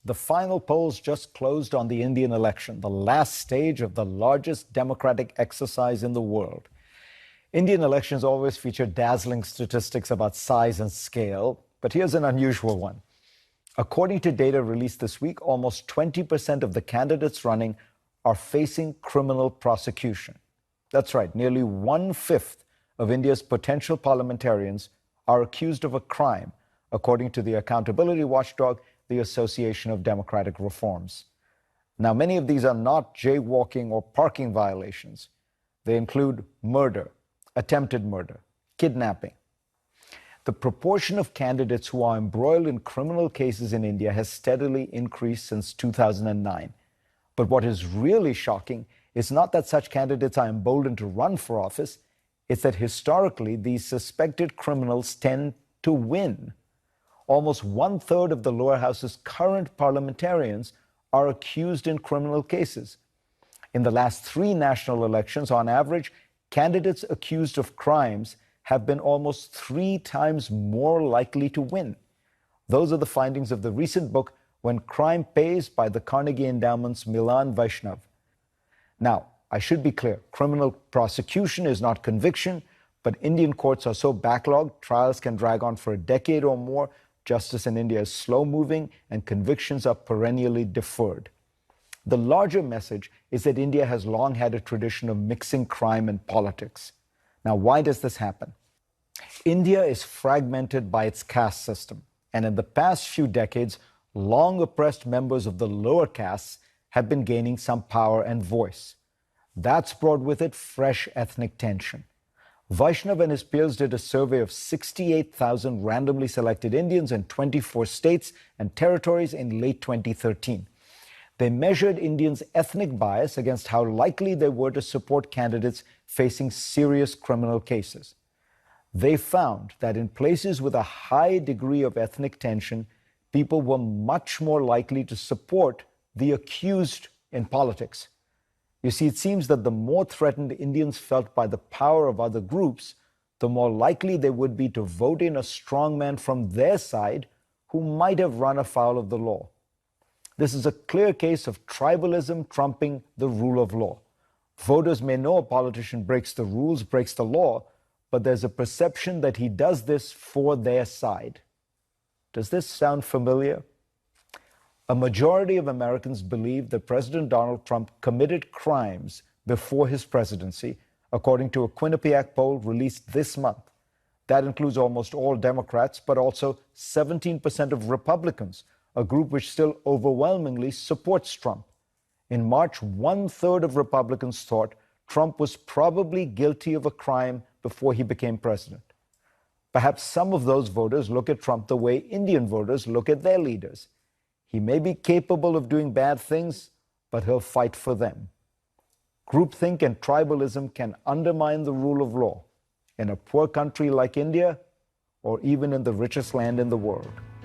The final polls just closed on the Indian election, the last stage of the largest democratic exercise in the world. Indian elections always feature dazzling statistics about size and scale, but here's an unusual one. According to data released this week, almost 20% of the candidates running are facing criminal prosecution. That's right, nearly 1/5 of India's potential parliamentarians are accused of a crime, according to the accountability watchdog, the Association of Democratic Reforms. Now, many of these are not jaywalking or parking violations. They include murder, attempted murder, kidnapping. The proportion of candidates who are embroiled in criminal cases in India has steadily increased since 2009. But what is really shocking is not that such candidates are emboldened to run for office, it's that historically these suspected criminals tend to win. Almost 1/3 of the lower house's current parliamentarians are accused in criminal cases. In the last 3 national elections, on average, candidates accused of crimes have been almost 3 times more likely to win. Those are the findings of the recent book, When Crime Pays, by the Carnegie Endowment's Milan Vaishnav. Now, I should be clear, criminal prosecution is not conviction, but Indian courts are so backlogged, trials can drag on for a decade or more. Justice in India is slow-moving, and convictions are perennially deferred. The larger message is that India has long had a tradition of mixing crime and politics. Now, why does this happen? India is fragmented by its caste system, and in the past few decades, long oppressed members of the lower castes have been gaining some power and voice. That's brought with it fresh ethnic tension. Vaishnav and his peers did a survey of 68,000 randomly selected Indians in 24 states and territories in late 2013. They measured Indians' ethnic bias against how likely they were to support candidates facing serious criminal cases. They found that in places with a high degree of ethnic tension, people were much more likely to support the accused in politics. You see, it seems that the more threatened Indians felt by the power of other groups, the more likely they would be to vote in a strongman from their side who might have run afoul of the law. This is a clear case of tribalism trumping the rule of law. Voters may know a politician breaks the rules, breaks the law, but there's a perception that he does this for their side. Does this sound familiar? A majority of Americans believe that President Donald Trump committed crimes before his presidency, according to a Quinnipiac poll released this month. That includes almost all Democrats, but also 17% of Republicans, a group which still overwhelmingly supports Trump. In March, 1/3 of Republicans thought Trump was probably guilty of a crime before he became president. Perhaps some of those voters look at Trump the way Indian voters look at their leaders. He may be capable of doing bad things, but he'll fight for them. Groupthink and tribalism can undermine the rule of law in a poor country like India, or even in the richest land in the world.